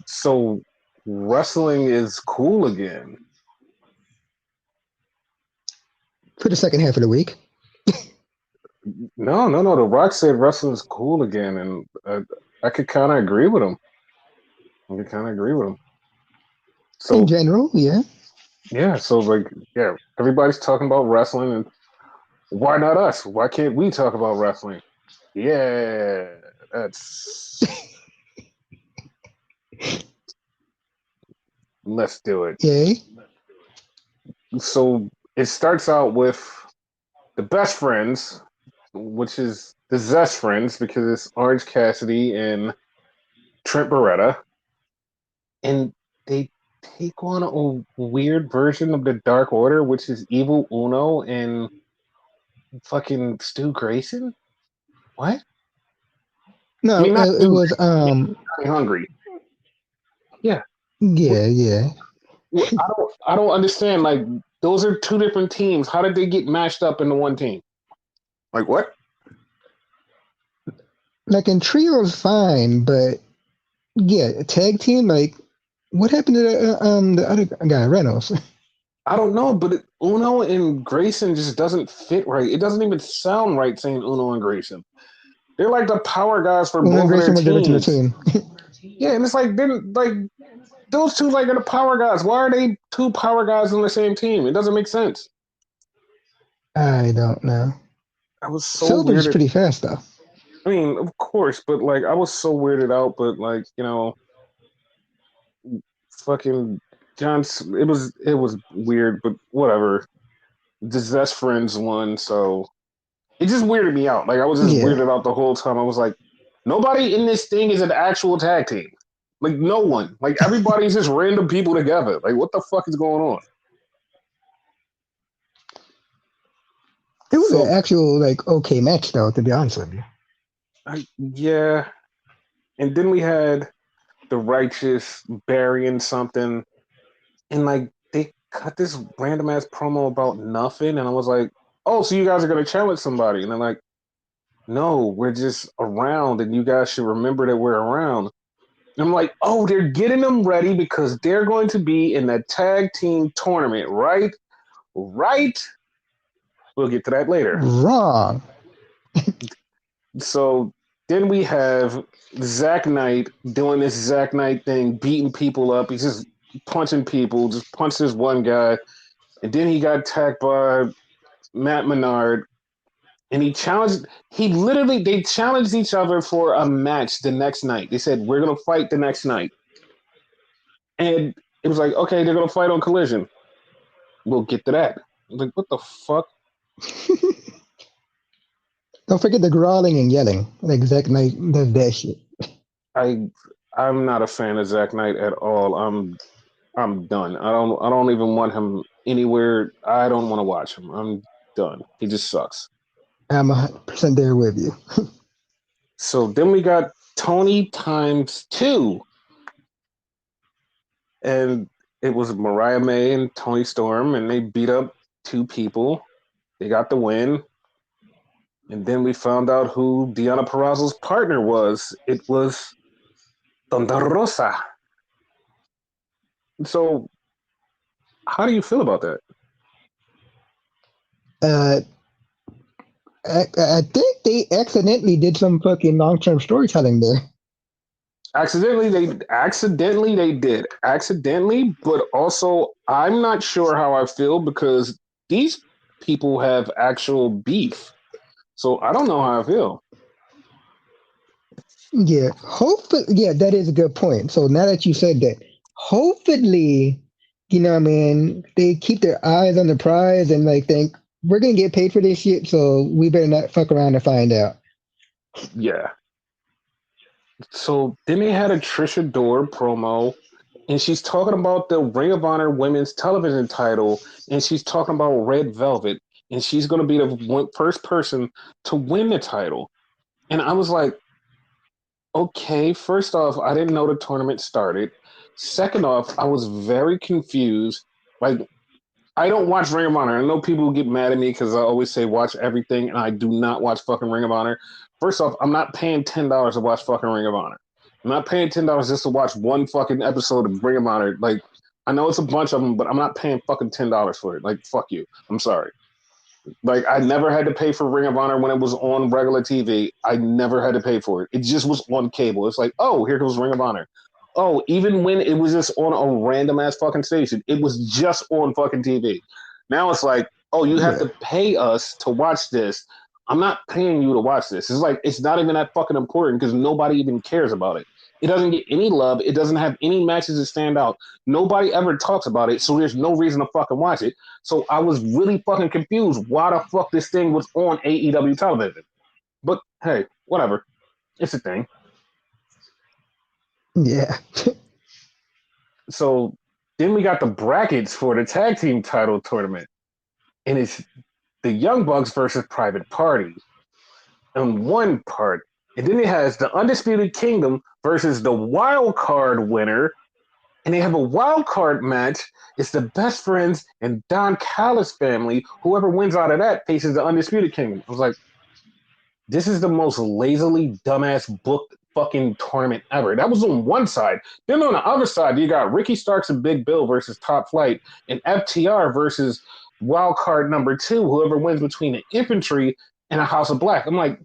So wrestling is cool again. For the second half of the week. No, no, no. The Rock said wrestling is cool again, and I could kind of agree with him. I could kind of agree with him. In So general, yeah. yeah, so like yeah, everybody's talking about wrestling, and why not us? Why can't we talk about wrestling? Yeah, that's let's do it. Yay. So it starts out with the best friends, which is the Zestfriends, because it's Orange Cassidy and Trent Beretta, and they take on a weird version of the Dark Order, which is Evil Uno and fucking Stu Grayson. What? I No, mean, not it Stu was Grayson. Hungry. Yeah. yeah, yeah. I don't understand. Like those are two different teams. How did they get mashed up into one team? Like what? Like in trios fine, but yeah, tag team, like what happened to the other guy, Reynolds? I don't know, but Uno and Grayson just doesn't fit right. It doesn't even sound right saying Uno and Grayson. They're like the power guys for Uno and both of their Grayson was the original teams. team. Yeah, and it's like then like those two like are the power guys. Why are they two power guys on the same team? It doesn't make sense. I don't know. I was so Silver's weirded. pretty fast though. I mean, of course, but like I was so weirded out. But like fucking It was weird, but whatever. The Zest Friends won, so it just weirded me out. Like I was just Yeah. weirded out the whole time. I was like, nobody in this thing is an actual tag team. Like no one. Like everybody's just random people together. Like what the fuck is going on? It was an So actual like okay match though, to be honest with you. yeah, and then we had the Righteous burying something, and like they cut this random ass promo about nothing, and I was like, oh, so you guys are gonna challenge somebody, and they're like, no, we're just around, and you guys should remember that we're around. And I'm like, oh, they're getting them ready because they're going to be in the tag team tournament, right? Right. We'll get to that later. Wrong. So then we have Zack Knight doing this Zack Knight thing, beating people up. He's just punching people, just punched this one guy. And then he got attacked by Matt Menard. And they challenged each other for a match the next night. They said, we're going to fight the next night. And it was like, okay, they're going to fight on Collision. We'll get to that. I'm like, what the fuck? Don't forget the growling and yelling. Like Zack Knight does that shit. I I'm not a fan of Zack Knight at all. I'm done. I don't even want him anywhere. I don't want to watch him. I'm done. He just sucks. I'm 100% there with you. So then we got Tony times two, and it was Mariah May and Tony Storm, and they beat up two people. They got the win, and then we found out who Deanna Perrazzo's partner was. It was Thunder Rosa. So how do you feel about that? Uh, I think they accidentally did some fucking long term storytelling there. Accidentally they did. Accidentally, but also I'm not sure how I feel because these people have actual beef. So I don't know how I feel. Yeah, hopefully, yeah, that is a good point. So now that you said that, hopefully, I mean, they keep their eyes on the prize and like think we're gonna get paid for this shit, so we better not fuck around and find out. Yeah. So then they had a Trisha Dore promo, and she's talking about the Ring of Honor Women's Television title, and she's talking about Red Velvet, and she's going to be the first person to win the title. And I was like, okay, first off, I didn't know the tournament started. Second off, I was very confused. Like, I don't watch Ring of Honor. I know people get mad at me because I always say watch everything, and I do not watch fucking Ring of Honor. First off, I'm not paying $10 to watch fucking Ring of Honor. I'm not paying $10 just to watch one fucking episode of Ring of Honor. Like, I know it's a bunch of them, but I'm not paying fucking $10 for it. Like, fuck you. I'm sorry. Like, I never had to pay for Ring of Honor when it was on regular TV. I never had to pay for it. It just was on cable. It's like, oh, here comes Ring of Honor. Oh, even when it was just on a random ass fucking station, it was just on fucking TV. Now it's like, oh, you have Yeah. to pay us to watch this. I'm not paying you to watch this. It's like, it's not even that fucking important because nobody even cares about it. It doesn't get any love. It doesn't have any matches that stand out. Nobody ever talks about it, so there's no reason to fucking watch it. So I was really fucking confused why the fuck this thing was on AEW television. But hey, whatever. It's a thing. Yeah. So then we got the brackets for the tag team title tournament. And it's the Young Bucks versus Private Party on one part. And then it has the Undisputed Kingdom versus the wild card winner. And they have a wild card match. It's the Best Friends and Don Callis family. Whoever wins out of that faces the Undisputed Kingdom. I was like, this is the most lazily dumbass booked fucking tournament ever. That was on one side. Then on the other side, you got Ricky Starks and Big Bill versus Top Flight and FTR versus wild card number 2, whoever wins between the Infantry and a House of Black. I'm like,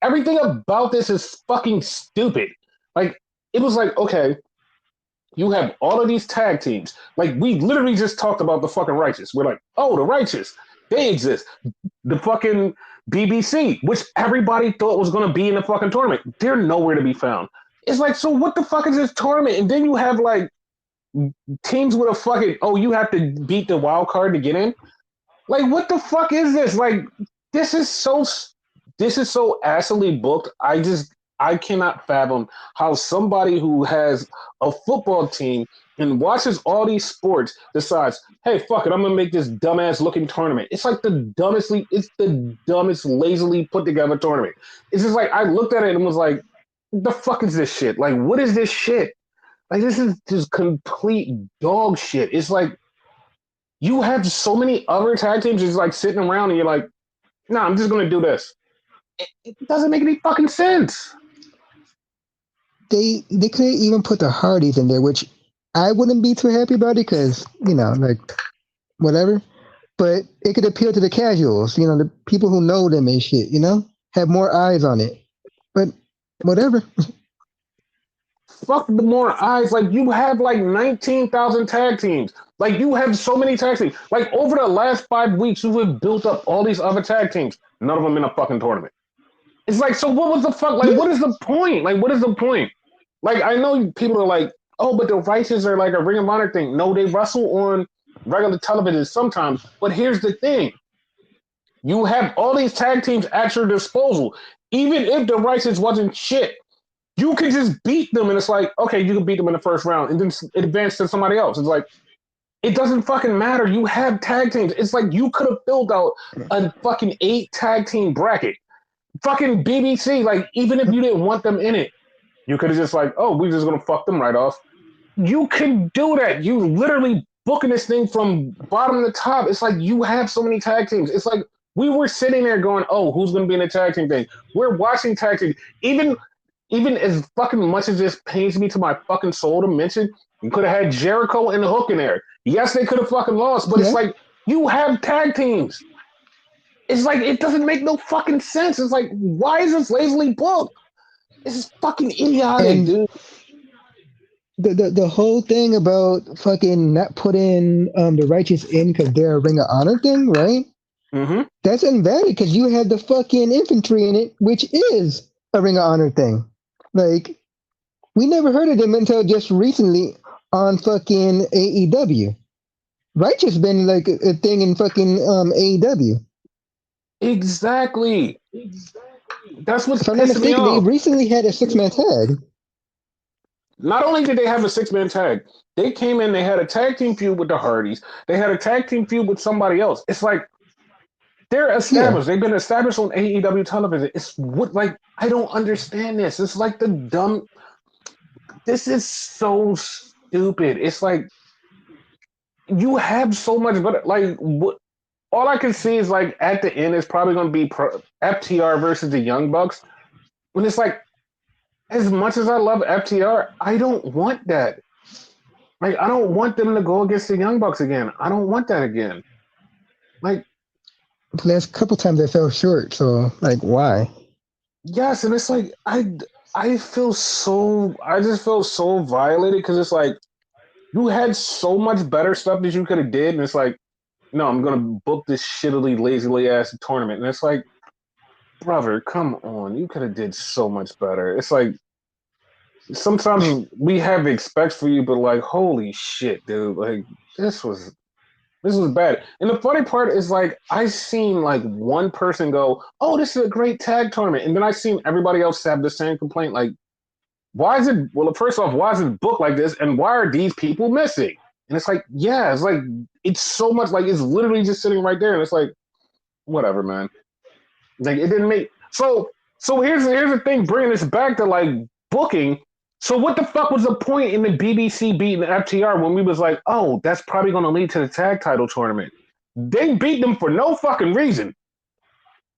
everything about this is fucking stupid. Like, it was like, okay, you have all of these tag teams. Like, we literally just talked about the fucking Righteous. We're like, oh, the Righteous, they exist. The fucking BBC, which everybody thought was going to be in the fucking tournament, they're nowhere to be found. It's like, so what the fuck is this tournament? And then you have like teams with a fucking, oh, you have to beat the wild card to get in. Like, what the fuck is this? Like, this is so assily booked. I cannot fathom how somebody who has a football team and watches all these sports decides, hey, fuck it, I'm gonna make this dumbass looking tournament. It's like it's the dumbest, lazily put together tournament. It's just like I looked at it and was like, the fuck is this shit? Like, what is this shit? Like, this is just complete dog shit. It's like you have so many other tag teams just like sitting around and you're like, nah, I'm just gonna do this. It doesn't make any fucking sense. They could even put the Hardys in there, which I wouldn't be too happy about it because, like whatever. But it could appeal to the casuals, the people who know them and shit, have more eyes on it. But whatever. Fuck the more eyes. Like, you have like 19,000 tag teams. Like, you have so many tag teams. Like, over the last 5 weeks, you have built up all these other tag teams. None of them in a fucking tournament. It's like, so what was the fuck? Like, Yeah. what is the point? Like, what is the point? Like, I know people are like, oh, but the Righteous are like a Ring of Honor thing. No, they wrestle on regular television sometimes. But here's the thing. You have all these tag teams at your disposal. Even if the Righteous wasn't shit, you can just beat them, and it's like, okay, you can beat them in the first round, and then advance to somebody else. It's like, it doesn't fucking matter. You have tag teams. It's like you could have filled out a fucking 8 tag team bracket. Fucking BBC, like, even if you didn't want them in it, you could have just like, oh, we're just gonna fuck them right off. You can do that. You literally booking this thing from bottom to top. It's like you have so many tag teams. It's like we were sitting there going, oh, who's gonna be in the tag team thing? We're watching tag team. Even as fucking much as this pains me to my fucking soul to mention, you could have had Jericho and the Hook in there. Yes, they could have fucking lost, but it's Yeah. like you have tag teams. It's like it doesn't make no fucking sense. It's like, why is this lazily booked? This is fucking idiotic, And dude. the whole thing about fucking not putting the Righteous in because they're a Ring of Honor thing, right? Mm-hmm. That's invalid because you had the fucking Infantry in it, which is a Ring of Honor thing. Like, we never heard of them until just recently on fucking AEW. Righteous been like a thing in fucking AEW. Exactly. That's what's If I'm not pissing me mistaken, they off. recently had a 6-man tag. Not only did they have a 6-man tag, they came in, they had a tag team feud with the Hardys. They had a tag team feud with somebody else. It's like they're Yeah. established. They've been established on AEW television. It's what, like, I don't understand this. It's like the dumb. This is so stupid. It's like you have so much, but like what? All I can see is like at the end is probably going to be FTR versus the Young Bucks. When it's like as much as I love FTR, I don't want that. Like, I don't want them to go against the Young Bucks again. I don't want that again. Like, The last couple times I fell short, so like why? yes, and it's like I just feel so violated because it's like you had so much better stuff that you could have did, and it's like, no, I'm gonna book this shittily, lazily ass tournament, and it's like, brother, come on, you could have did so much better. It's like sometimes we have expect for you, but like, holy shit, dude, like this was this was bad. And the funny part is like I seen like one person go, "Oh, this is a great tag tournament," and then I seen everybody else have the same complaint. Like, why is it? Well, first off, why is it booked like this, and why are these people missing? And it's like, yeah, it's like it's so much like it's literally just sitting right there, and it's like, whatever, man. Like it didn't make so. So here's the thing, bringing this back to like booking. So what the fuck was the point in the BBC beating the FTR when we was like, oh, that's probably going to lead to the tag title tournament? They beat them for no fucking reason.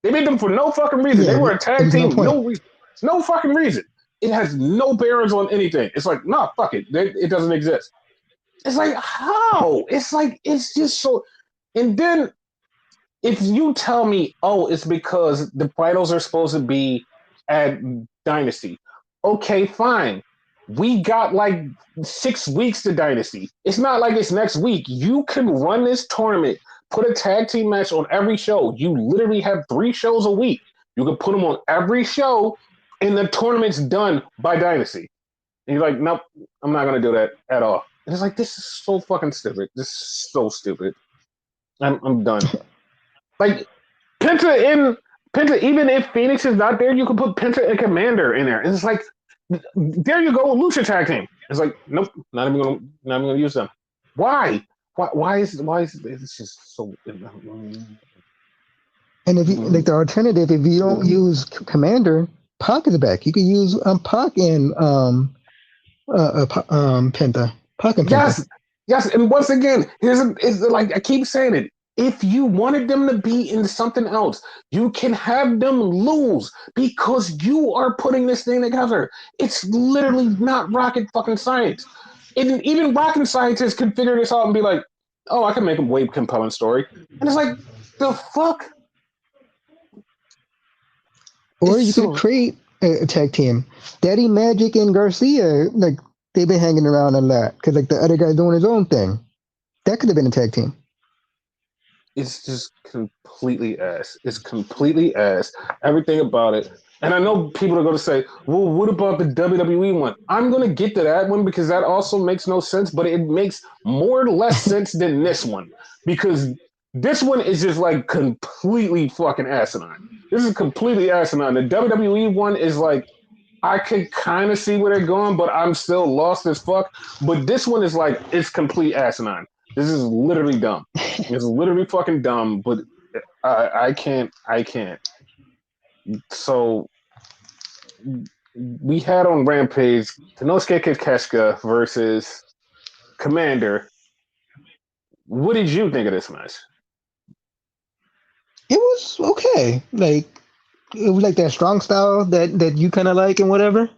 They beat them for no fucking reason. They Yeah, were a there tag was no team, point. no reason, no fucking reason. It has no bearings on anything. It's like, nah, fuck it. It doesn't exist. It's like, how? It's like, it's just so. And then if you tell me, oh, it's because the finals are supposed to be at Dynasty, okay, fine. We got like 6 weeks to Dynasty. It's not like it's next week. You can run this tournament, put a tag team match on every show. You literally have 3 shows a week. You can put them on every show, and the tournament's done by Dynasty. And you're like, nope, I'm not going to do that at all. And it's like, this is so fucking stupid. This is so stupid. I'm done. Like Penta in Penta, even if Phoenix is not there, you can put Penta and Commander in there. And it's like, there you go, Lucha tag team. It's like, nope, not even gonna use them. Why? Why is it's just so And if you like the alternative, if you don't use Commander, Pac is back. You could use Pac and Penta. Pac and Penta. yes, yes, and once again, is like I keep saying it. If you wanted them to be in something else, you can have them lose because you are putting this thing together. It's literally not rocket fucking science. And even rocket scientists can figure this out and be like, "Oh, I can make a way compelling story." And it's like, the fuck? Or It's you could so create a tag team. Daddy Magic and Garcia, like they've been hanging around a lot because like the other guy's doing his own thing. That could have been a tag team. it's just completely ass. It's completely ass. Everything about it. And I know people are going to say, well, what about the WWE one? I'm going to get to that one because that also makes no sense, but it makes more or less sense than this one because this one is just like completely fucking asinine. This is completely asinine. The WWE one is like, I can kind of see where they're going, but I'm still lost as fuck. But this one is like, it's complete asinine. This is literally dumb. It's literally fucking dumb, but I can't. So we had on Rampage Tenosuke Kikeshka versus Commander. What did you think of this match? It was okay. Like it was like that strong style that you kind of like and whatever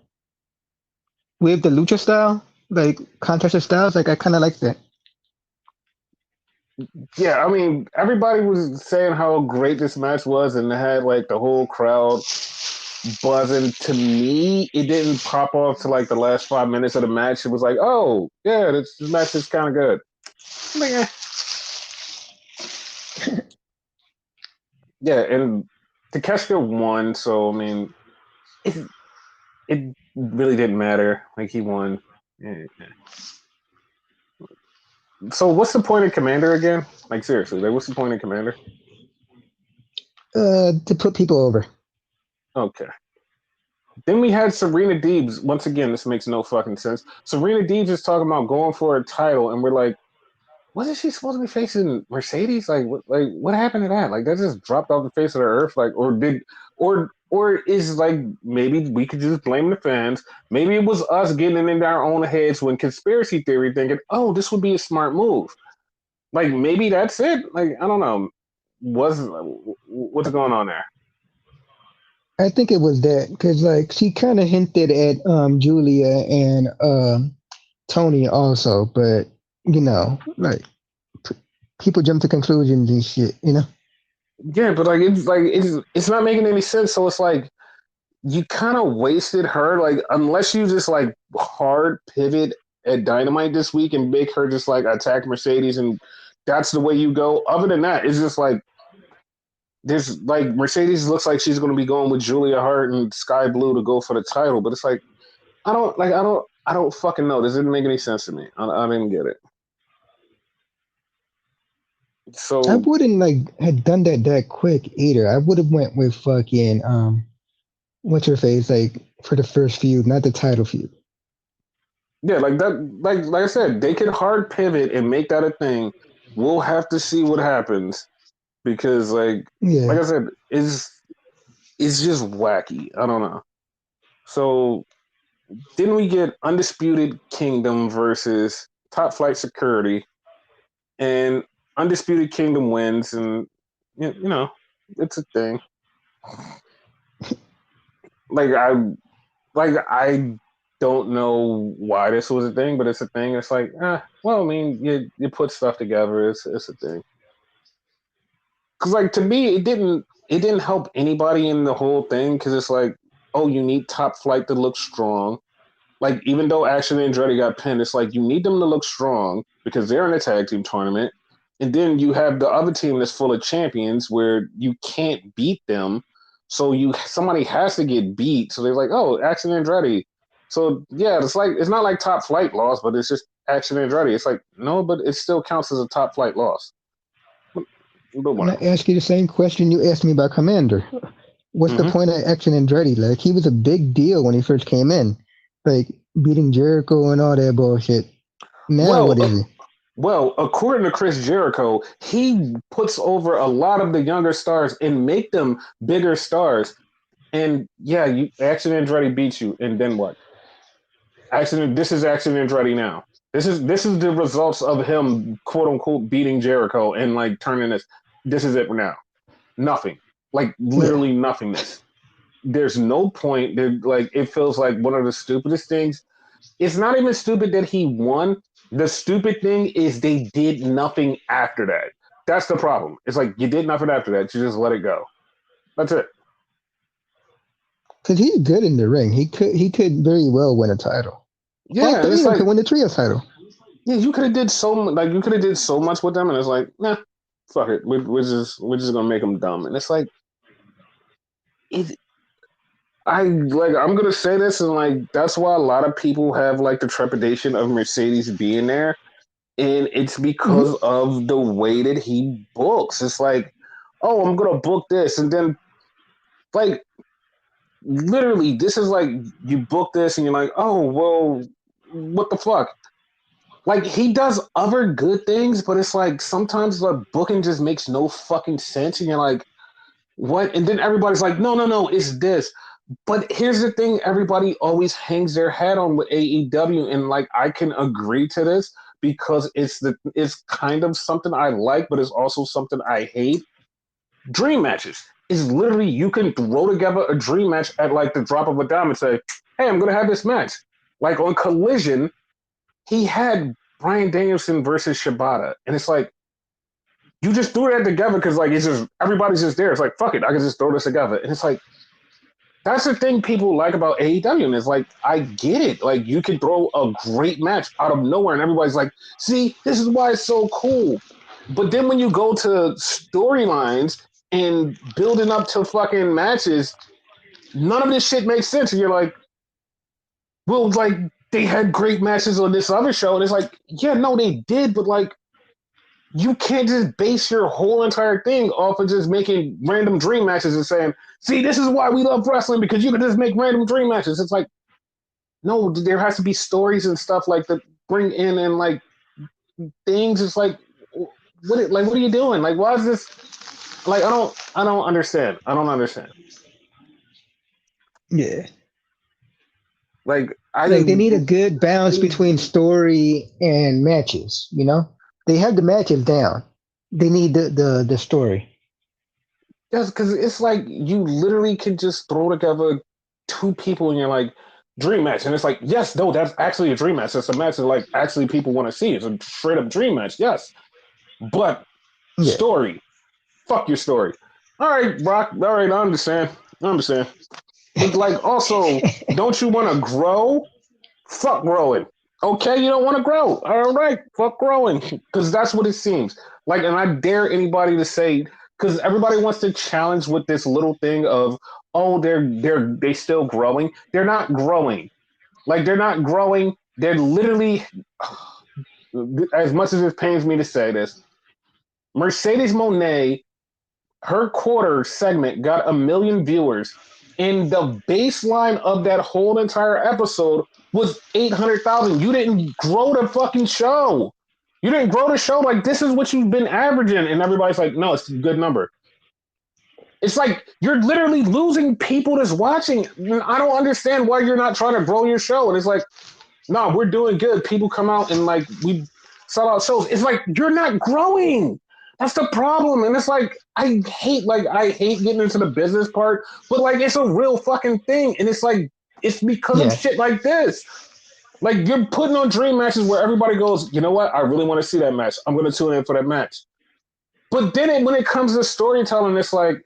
with the lucha style, like contrasted styles. Like I kind of like that. Yeah, I mean, everybody was saying how great this match was, and it had like the whole crowd buzzing. To me, it didn't pop off to like the last 5 minutes of the match. It was like, oh yeah, this match is kind of good. I'm like, yeah, and Takeshita won, so I mean, it it really didn't matter. Like he won. Yeah. So what's the point of Commander again? Like seriously, like what's the point of Commander? To put people over. Okay. Then we had Serena Deebs. Once again, this makes no fucking sense. Serena Deebs is talking about going for a title, and we're like, wasn't she supposed to be facing Mercedes? Like what happened to that? Like that just dropped off the face of the earth. Like, or is like maybe we could just blame the fans. Maybe it was us getting in our own heads when conspiracy theory thinking, oh, this would be a smart move. Like maybe that's it. Like I don't know. What's going on there? I think it was that because like she kind of hinted at Julia and Tony also, but like p- people jump to conclusions and shit. Yeah, but it's not making any sense. So it's like you kind of wasted her. Like unless you just like hard pivot at Dynamite this week and make her just like attack Mercedes, and that's the way you go. Other than that, it's just like there's like Mercedes looks like she's going to be going with Julia Hart and Sky Blue to go for the title, but it's like I don't fucking know. This didn't make any sense to me. I didn't get it. I So wouldn't like had done that quick either. I would have went with fucking what's her face like for the first feud, not the title feud. yeah, like that, like I said, they could hard pivot and make that a thing. We'll have to see what happens because, like Yeah. I said, it's just wacky. I don't know. So then we get Undisputed Kingdom versus Top Flight Security, and Undisputed Kingdom wins, and you know it's a thing. Like I don't know why this was a thing, but it's a thing. It's like, well, I mean, you put stuff together. It's a thing. Because like to me, it didn't help anybody in the whole thing. Because it's like, oh, you need Top Flight to look strong. Like even though Action and Andretti got pinned, it's like you need them to look strong because they're in a tag team tournament, and then you have the other team that's full of champions where you can't beat them, so you somebody has to get beat. So they're like, oh, Action and Andretti. So yeah, it's like it's not like Top Flight loss, but it's just Action and Andretti. It's like no, but it still counts as a Top Flight loss. But And I whatever. ask you the same question you asked me about Commander. What's the Mm-hmm. point of Action Andretti? Like he was a big deal when he first came in, like beating Jericho and all that bullshit. Now Well, what is he? Well, according to Chris Jericho, he puts over a lot of the younger stars and make them bigger stars. And yeah, you Action Andretti beats you, and then what? Accident. This is Action Andretti now. This is the results of him quote unquote beating Jericho and like turning this. This is it now. Nothing. Like Yeah, literally nothingness. There's no point. Like it feels like one of the stupidest things. It's not even stupid that he won. The stupid thing is they did nothing after that. That's the problem. It's like you did nothing after that. You just let it go. That's it. because he's good in the ring. He could very well win a title. Heck, Yeah, and they it's even could like win the trio title. yeah, you could have did like you could have did so much with them, and it's like nah, fuck it. We're just gonna make them dumb, and it's like it. I'm gonna say this, and like that's why a lot of people have like the trepidation of Mercedes being there, and it's because Hmm. of the way that he books. It's like, oh, I'm gonna book this, and then like literally, this is like you book this, and you're like, oh, well, what the fuck? Like he does other good things, but it's like sometimes the booking just makes no fucking sense, and you're like, what? And then everybody's like, no, no, no, it's this. But here's the thing: everybody always hangs their hat on with AEW, and like I can agree to this because it's kind of something I like, but it's also something I hate. Dream matches is literally you can throw together a dream match at like the drop of a dime and say, "Hey, I'm gonna have this match." Like on Collision, he had Brian Danielson versus Shibata, and it's like you just threw that together because like it's just everybody's just there. It's like fuck it, I can just throw this together, and it's like that's the thing people like about AEW, and it's like I get it. Like you can throw a great match out of nowhere, and everybody's like, "See, this is why it's so cool." But then when you go to storylines and building up to fucking matches, none of this shit makes sense. And you're like, well, like they had great matches on this other show, and it's like, yeah, no, they did, but like you can't just base your whole entire thing off of just making random dream matches and saying, see, this is why we love wrestling because you can just make random dream matches. It's like, no, there has to be stories and stuff like that bring in and like things. It's like, what are you doing? Like, why is this? Like, I don't understand. I don't understand. Yeah, Like, like they need a good balance between story and matches. They have the matches down. They need the story. Yes, because it's like you literally can just throw together two people and you're like, dream match. And it's like, yes, no, that's actually a dream match. That's a match that like actually people want to see. It's a straight up dream match, yes. But Yeah. story, fuck your story. All right, Brock, all right, I understand. I understand. But like also, don't you want to grow? Fuck growing. Okay, you don't want to grow. All right, fuck growing. Because that's what it seems. Like, and I dare anybody to say, because everybody wants to challenge with this little thing of, oh, they still growing. They're not growing. Like they're not growing. They're literally, as much as it pains me to say this, Mercedes Monet, her quarter segment got 1 million viewers, and the baseline of that whole entire episode was 800,000. You didn't grow the fucking show. You didn't grow the show. Like this is what you've been averaging, and everybody's like, no, it's a good number. It's like you're literally losing people that's watching. I don't understand why you're not trying to grow your show. And it's like, no, we're doing good. People come out and like we sell out shows. It's like you're not growing. That's the problem. And it's like I hate getting into the business part, but like it's a real fucking thing. And it's like it's because of Yeah. shit like this. Like you're putting on dream matches where everybody goes, you know what? I really want to see that match. I'm gonna tune in for that match. But then when it comes to storytelling, it's like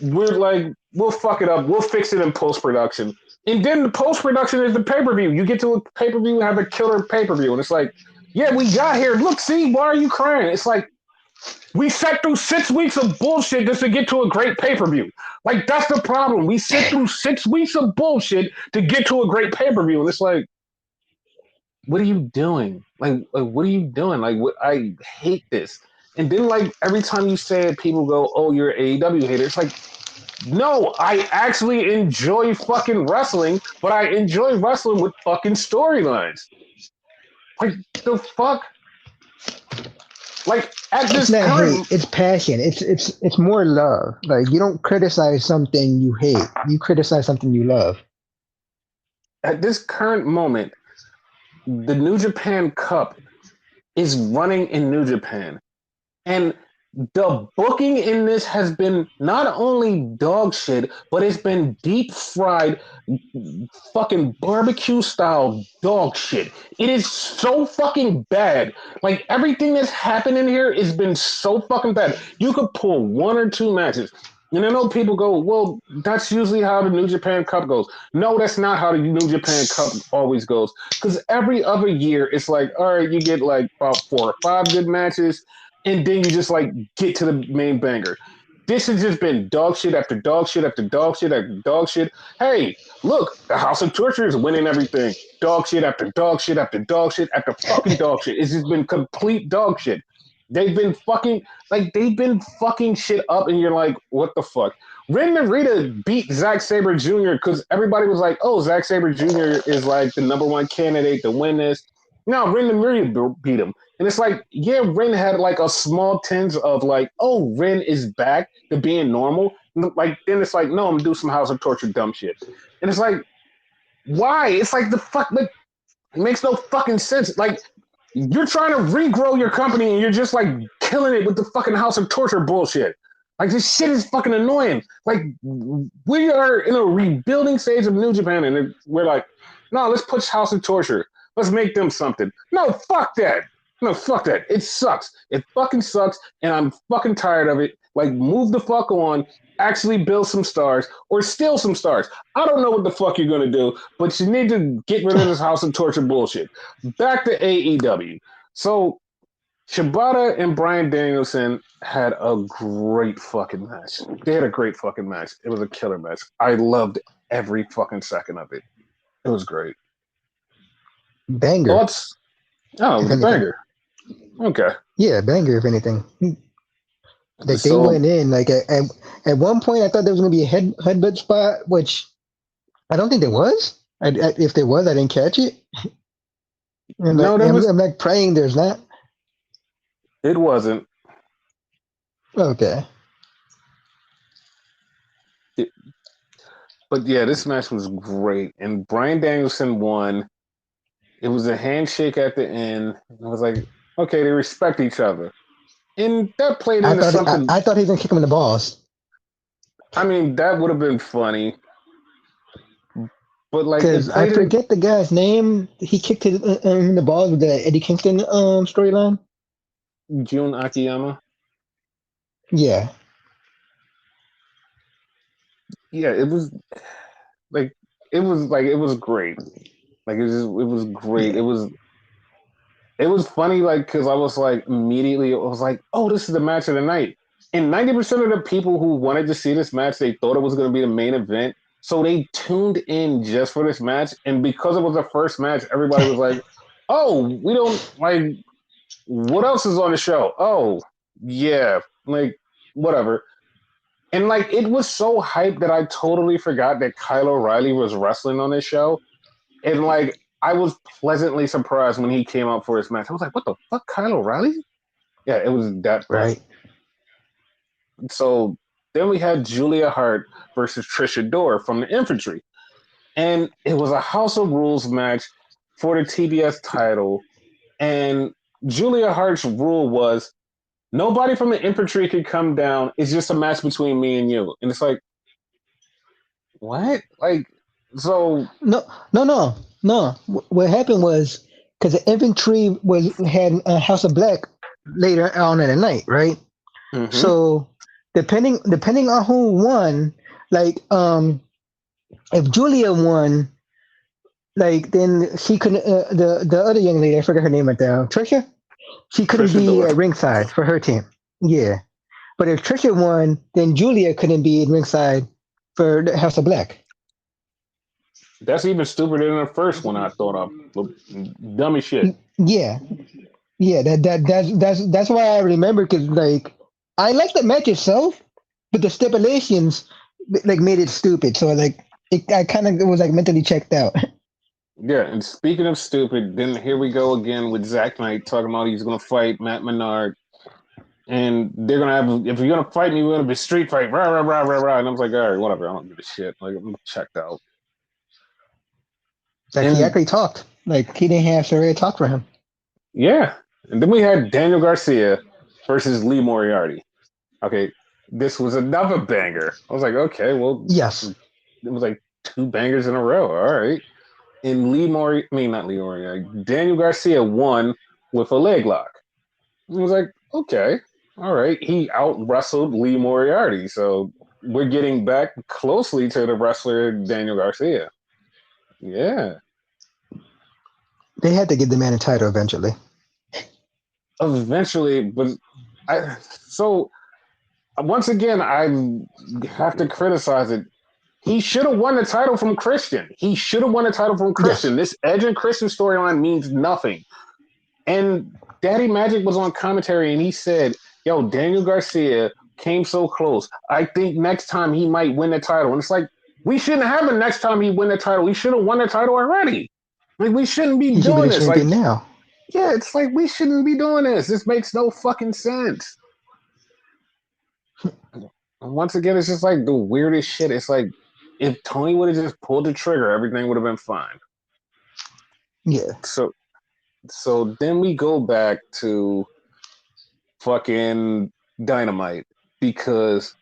we're like, we'll fuck it up. We'll fix it in post production. And then the post production is the pay per view. You get to a pay per view and have a killer pay per view. And it's like, yeah, we got here. Look, see, why are you crying? It's like, we sat through 6 weeks of bullshit just to get to a great pay per view. Like, that's the problem. We sit through 6 weeks of bullshit to get to a great pay per view. And it's like, what are you doing? Like, what are you doing? Like, I hate this. And then, like, every time you say it, people go, oh, you're an AEW hater. It's like, no, I actually enjoy fucking wrestling, but I enjoy wrestling with fucking storylines. Like the fuck? Like at It's this not hate. current It's passion. It's more love. Like you don't criticize something you hate. You criticize something you love. at this current moment, the New Japan Cup is running in New Japan. And the booking in this has been not only dog shit, but it's been deep fried fucking barbecue style dog shit. It is so fucking bad. Like everything that's happened in here has been so fucking bad. You could pull one or two matches. And I know people go, well, that's usually how the New Japan Cup goes. No, that's not how the New Japan Cup always goes. Because every other year, it's like, all right, you get like about 4 or 5 good matches, and then you just like get to the main banger. This has just been dog shit after dog shit after dog shit after dog shit. Hey, look, the House of Torture is winning everything. Dog shit after dog shit after dog shit after fucking dog shit. It's just been complete dog shit. They've been fucking shit up, and you're like, what the fuck? Ren Narita beat Zack Sabre Jr. because everybody was like, oh, Zack Sabre Jr. is like the number 1 candidate to win this. No, Ren Narita beat him. And it's like, yeah, Ren had like a small tinge of like, oh, Ren is back to being normal. Like, then it's like, no, I'm gonna do some House of Torture dumb shit. And it's like, why? It's like the fuck, like, it makes no fucking sense. Like, you're trying to regrow your company and you're just like killing it with the fucking House of Torture bullshit. Like this shit is fucking annoying. Like we are in a rebuilding stage of New Japan, and we're like, no, let's push House of Torture. Let's make them something. No, fuck that. No, fuck that. It sucks. It fucking sucks, and I'm fucking tired of it. Like, move the fuck on. Actually build some stars or steal some stars. I don't know what the fuck you're gonna do, but you need to get rid of this House of Torture bullshit. Back to AEW. So Shibata and Bryan Danielson had a great fucking match. They had a great fucking match. It was a killer match. I loved every fucking second of it. It was great. Banger, Thoughts? Oh, it if was a anything. banger. Okay. Yeah, banger, if anything. Like they So went in. Like at one point, I thought there was gonna be a headbutt spot, which I don't think there was. If there was, I didn't catch it. And no, like there was I'm like praying there's not. it wasn't. Okay. It, but yeah, this match was great. And Bryan Danielson won. It was a handshake at the end. I was like, okay, they respect each other. And that played I into thought something. I thought he was gonna kick him in the balls I mean, that would have been funny, but like it because I played in forget the guy's name. He kicked his in the balls with the Eddie Kingston storyline. Jun Akiyama. Yeah, Yeah, like it was great. It was great. yeah, It was funny, like, because I was like, immediately, I was like, oh, this is the match of the night. And 90% of the people who wanted to see this match, they thought it was going to be the main event. So they tuned in just for this match. And because it was the first match, everybody was like, oh, we don't, like, what else is on the show? Oh, yeah, like, whatever. And, like, it was so hyped that I totally forgot that Kyle O'Reilly was wrestling on this show. And like I was pleasantly surprised when he came out for his match. I was like, what the fuck, Kyle O'Reilly? Yeah, it was that right. funny. So then we had Julia Hart versus Trisha Dora from the infantry. And it was a House of Rules match for the TBS title. And Julia Hart's rule was nobody from the infantry could come down. It's just a match between me and you. And it's like, what? Like, so No, no. What happened was because the infantry was had House of Black later on in the night, right? mm-hmm. So depending on who won, like if Julia won, like then she couldn't. The other young lady, I forgot her name right now, Trisha. She couldn't Trisha be Dora. at ringside for her team. Yeah, but if Trisha won, then Julia couldn't be at ringside for the House of Black. That's even stupider than the first one I thought of. Dummy shit. Yeah, yeah. That's why I remember because like I like the match itself, but the stipulations like made it stupid. So like I kind of was like mentally checked out. Yeah, and speaking of stupid, then here we go again with Zack Knight talking about he's gonna fight Matt Menard, and they're gonna have if you're gonna fight me, we're gonna be street fight, rah rah rah rah rah. And I was like, all right, whatever, I don't give a shit. Like I'm checked out. Like he And actually talked. Like he didn't have Saraya talk for him. yeah, and then we had Daniel Garcia versus Lee Moriarty. Okay, this was another banger. I was like, okay, well, Yes. it was like two bangers in a row. All right. And I mean not Lee Moriarty, Daniel Garcia won with a leg lock. I was like, okay, all right. He out wrestled Lee Moriarty, so we're getting back closely to the wrestler Daniel Garcia. Yeah, They had to give the man a title eventually. eventually, but I so once again I have to criticize it. He should have won the title from Christian. He should have won the title from Yes. Christian. This Edge and Christian storyline means nothing. And Daddy Magic was on commentary and he said, yo, Daniel Garcia came so close. I think next time he might win the title. And it's like, we shouldn't have it next time he win the title. He should have won the title already. Like, we shouldn't be He should be doing the this. champion Like, now. yeah, it's like, we shouldn't be doing this. This makes no fucking sense. And once again, it's just like the weirdest shit. It's like, if Tony would have just pulled the trigger, everything would have been fine. Yeah. So, so then we go back to fucking Dynamite because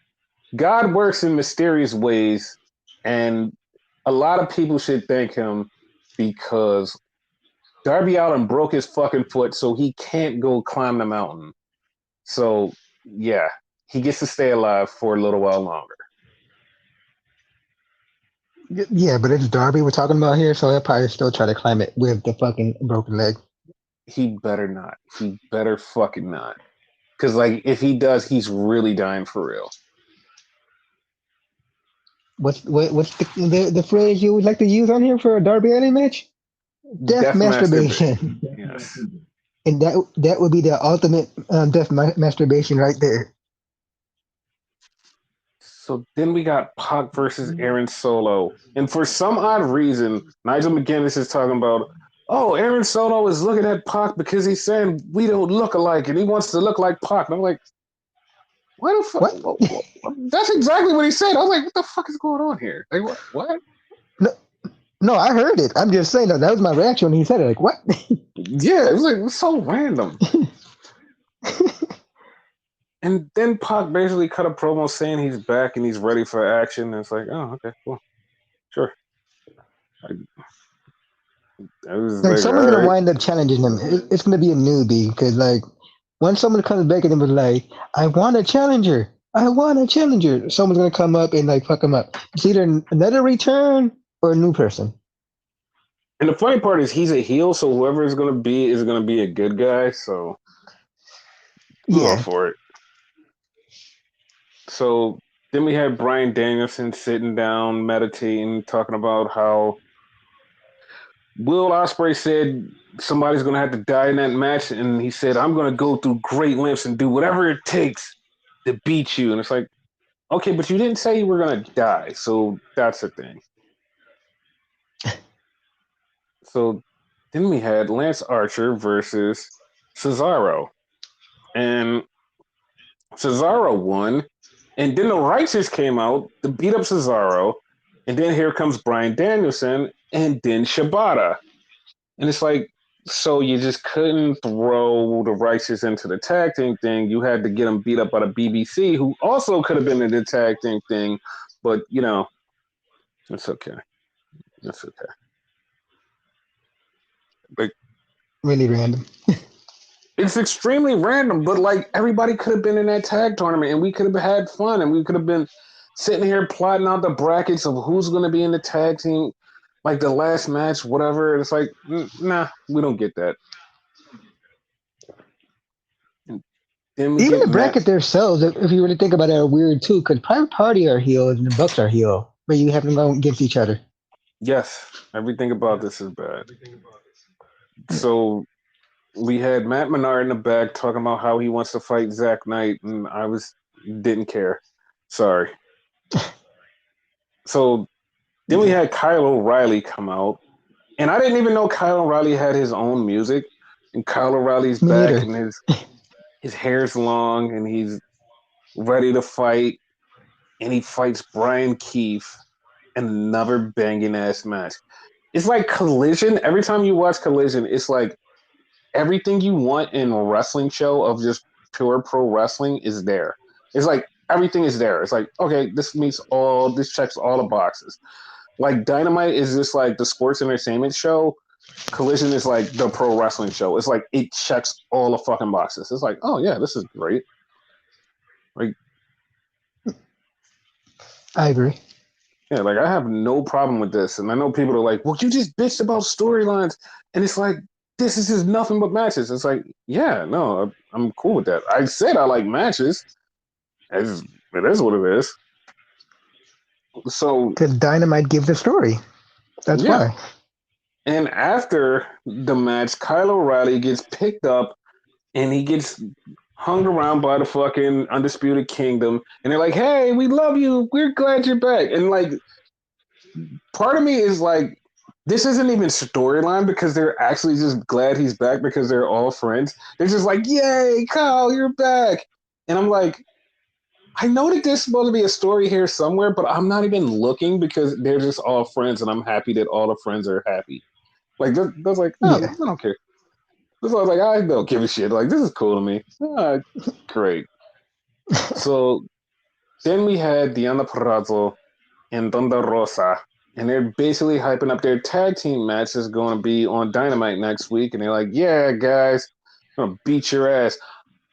God works in mysterious ways, and a lot of people should thank him because Darby Allin broke his fucking foot, so he can't go climb the mountain. So yeah, he gets to stay alive for a little while longer. Yeah, but it's Darby we're talking about here, so he'll probably still try to climb it with the fucking broken leg. He better not. He better fucking not. Because like if he does, he's really dying for real. What's the phrase you would like to use on here for a Darby Allin match? Death Death masturbation. masturbation. Yes. And that would be the ultimate death masturbation right there. So then we got Pac versus Aaron Solo. And for some odd reason, Nigel McGuinness is talking about, oh, Aaron Solo is looking at Pac because he's saying we don't look alike and he wants to look like Pac. And I'm like, why the fuck? What? That's exactly what he said. I was like, what the fuck is going on here? Like, what? No, no, I heard it. I'm just saying that was my reaction when he said it. Like, what? Yeah, it was like, it was so random. And then Pac basically cut a promo saying he's back and he's ready for action. And it's like, oh, okay, cool, sure. I was Like like, someone's all gonna right. wind up challenging him. It's gonna be a newbie because like once someone comes back and was like, "I want a challenger. I want a challenger," someone's gonna come up and like fuck him up. It's either another return or a new person. And the funny part is he's a heel, so whoever is gonna be a good guy. So I'm all Yeah, for it. So then we had Brian Danielson sitting down, meditating, talking about how Will Ospreay said somebody's gonna have to die in that match, and he said, "I'm gonna go through great lengths and do whatever it takes to beat you." And it's like, okay, but you didn't say you were gonna die, so that's the thing. So then we had Lance Archer versus Cesaro, and Cesaro won, and then the Righteous came out to beat up Cesaro, and then here comes Brian Danielson, and then Shibata. And it's like, so you just couldn't throw the Righteous into the tag team thing. You had to get them beat up by the BBC, who also could have been in the tag team thing, but it's okay. It's okay. Like, really random. it's extremely random, but like everybody could have been in that tag tournament, and we could have had fun, and we could have been sitting here plotting out the brackets of who's going to be in the tag team, like the last match, whatever. It's like, nah, we don't get that. And then we Even get the Matt. bracket themselves, if you really think about it, are weird too. Because Private Party are heel and the Bucks are heel, but you have them go against each other. Yes, everything about this is bad. So we had Matt Menard in the back talking about how he wants to fight Zach Knight, and I was didn't care. Sorry. So then we Yeah, had Kyle O'Reilly come out, and I didn't even know Kyle O'Reilly had his own music. And Kyle O'Reilly's me back, neither. and his hair's long, and he's ready to fight, and he fights Brian Keefe in another banging ass match. It's like Collision. Every time you watch Collision, it's like everything you want in a wrestling show of just pure pro wrestling is there. It's like everything is there. It's like, okay, this checks all the boxes. Like Dynamite is just like the sports entertainment show. Collision is like the pro wrestling show. It's like it checks all the fucking boxes. It's like, oh yeah, this is great. Like, I agree. yeah, like I have no problem with this. And I know people are like, well, you just bitched about storylines. And it's like, this is just nothing but matches. It's like, yeah, no, I'm cool with that. I said I like matches. It is what it is. So Because Dynamite gives a story. That's yeah. why. And after the match, Kyle O'Reilly gets picked up and he gets hung around by the fucking Undisputed Kingdom. And they're like, hey, we love you. We're glad you're back. And like, part of me is like, this isn't even storyline because they're actually just glad he's back because they're all friends. They're just like, yay, Kyle, you're back. And I'm like, I know that there's supposed to be a story here somewhere, but I'm not even looking because they're just all friends, and I'm happy that all the friends are happy. Like that's like, oh, Yeah. I don't care. That's why I was like, I don't give a shit. Like this is cool to me. Great. So then we had Diana Perrazzo and Thunder Rosa, and they're basically hyping up their tag team match that's going to be on Dynamite next week, and they're like, yeah, guys, I'm gonna beat your ass.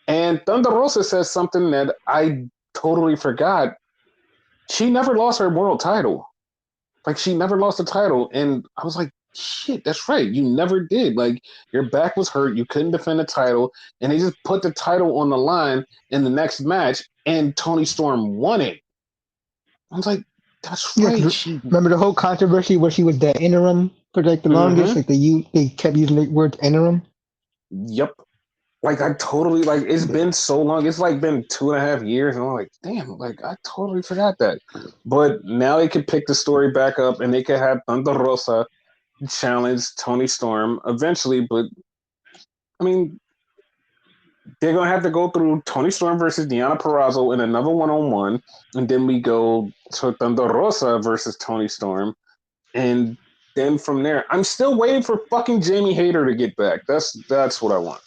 And Thunder Rosa says something that I totally forgot. She never lost her world title. Like she never lost the title. And I was like, shit, that's right. You never did. Like your back was hurt. You couldn't defend the title. And they just put the title on the line in the next match and Tony Storm won it. I was like, that's Yeah, right. 'cause remember the whole controversy where she was the interim for like the longest? Mm-hmm. Like they kept using the word interim. Yep. Like I totally like it's been so long. It's like been 2.5 years, and I'm like, damn, like I totally forgot that. But now they could pick the story back up and they could have Thunder Rosa challenge Tony Storm eventually, but I mean, they're gonna have to go through Tony Storm versus Deonna Purrazzo in another one-on-one, and then we go to Thunder Rosa versus Tony Storm, and then from there, I'm still waiting for fucking Jamie Hayter to get back. That's what I want.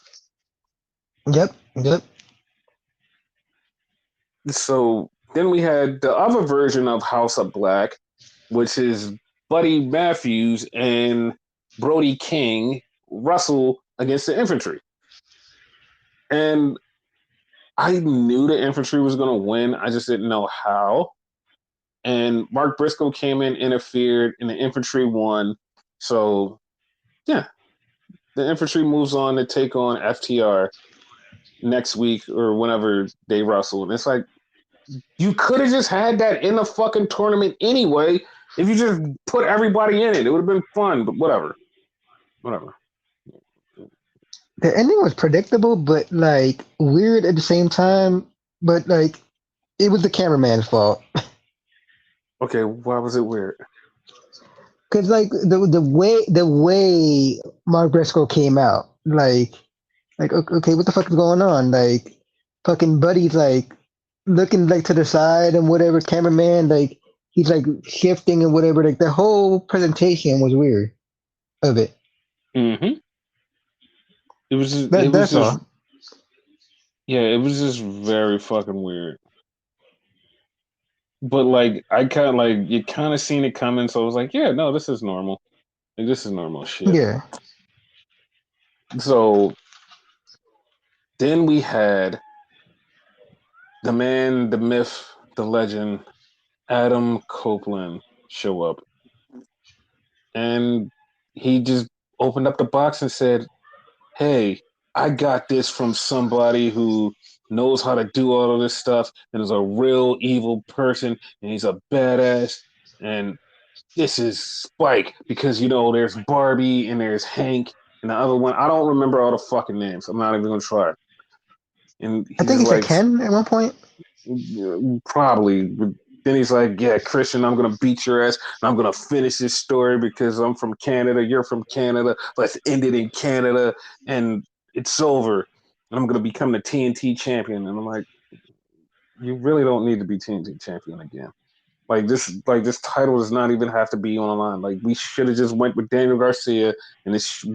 Yep, yep. So then we had the other version of House of Black, which is Buddy Matthews and Brody King wrestle against the infantry. And I knew the infantry was going to win. I just didn't know how. And Mark Briscoe came in, interfered, and the infantry won. So, yeah, the infantry moves on to take on FTR next week or whenever they wrestle. And it's like, you could have just had that in the fucking tournament anyway. If you just put everybody in it, it would have been fun. But whatever, whatever. The ending was predictable, but like weird at the same time. But like it was the cameraman's fault. Okay, why was it weird? Cause like the way Mark Briscoe came out, like okay, what the fuck is going on? Like fucking Buddy's like looking like to the side and whatever, cameraman like he's like shifting and whatever. Like the whole presentation was weird of it. Mm-hmm. It That was that's just, all. yeah, it was just very fucking weird. But like, I kind of like you kind of seen it coming, so I was like, yeah, no, this is normal. Like, this is normal shit. Yeah. So then we had the man, the myth, the legend, Adam Copeland show up, and he just opened up the box and said, hey, I got this from somebody who knows how to do all of this stuff and is a real evil person and he's a badass. And this is Spike because, there's Barbie and there's Hank and the other one. I don't remember all the fucking names. I'm not even going to try. And I he's think just he said like, Ken at one point. probably. But then he's like, yeah, Christian, I'm going to beat your ass and I'm going to finish this story because I'm from Canada. You're from Canada. Let's end it in Canada. And it's over. And I'm going to become the TNT champion. And I'm like, you really don't need to be TNT champion again. Like this title does not even have to be on the line. Like we should have just went with Daniel Garcia, and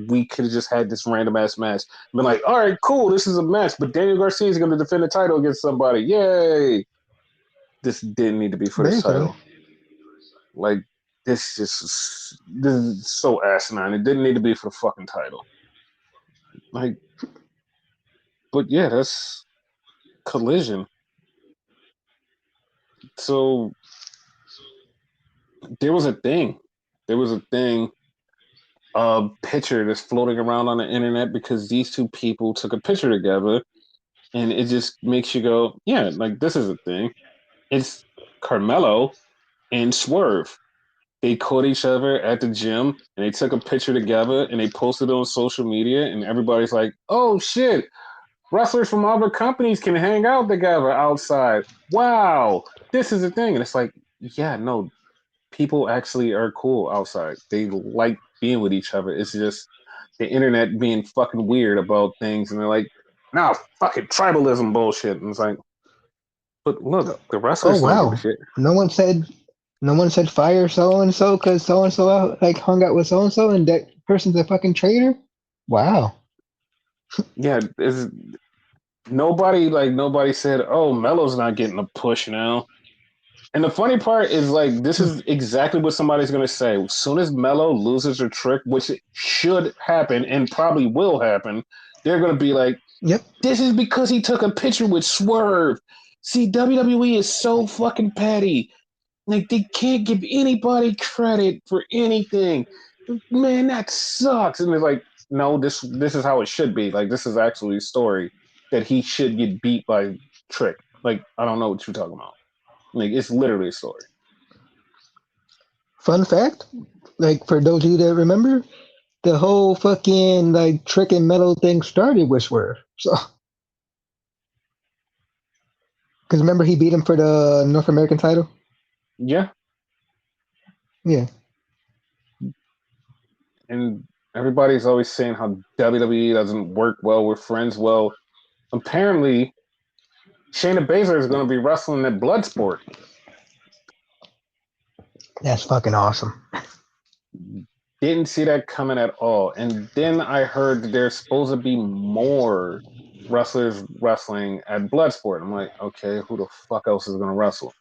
we could have just had this random ass match. Been like, all right, cool, this is a match, but Daniel Garcia is going to defend the title against somebody. Yay! This didn't need to be for There this you go. title. Like this is so asinine. It didn't need to be for the fucking title. Like, but yeah, that's Collision. So there was a thing. There was a thing a picture that's floating around on the internet because these two people took a picture together and it just makes you go, yeah, like this is a thing. It's Carmelo and Swerve. They caught each other at the gym and they took a picture together and they posted it on social media and everybody's like, oh shit, wrestlers from other companies can hang out together outside. Wow, this is a thing. And it's like, yeah, no, people actually are cool outside. They like being with each other. It's just the internet being fucking weird about things, and they're like, "Nah, fucking tribalism bullshit." And it's like, but look, the Oh wrestlers don't give a wow. shit. No one said no one said fire so and so because so and so like hung out with so and so and that person's a fucking traitor. Wow. Yeah, nobody said, "Oh, Melo's not getting a push now." And the funny part is like this is exactly what somebody's gonna say. As soon as Melo loses a trick, which it should happen and probably will happen, they're gonna be like, Yep. this is because he took a picture with Swerve. See, WWE is so fucking petty. Like they can't give anybody credit for anything. Man, that sucks. And they're like, no, this is how it should be. Like this is actually a story that he should get beat by Trick. Like I don't know what you're talking about. Like it's literally a story. Fun fact, like for those of you that remember, the whole fucking like trick and metal thing started with Swerve. So, because remember he beat him for the North American title. Yeah, Yeah. and everybody's always saying how WWE doesn't work well with friends. Well, apparently Shayna Baszler is going to be wrestling at Bloodsport. That's fucking awesome. Didn't see that coming at all. And then I heard that there's supposed to be more. wrestlers wrestling at Bloodsport. I'm like, okay, who the fuck else is gonna wrestle?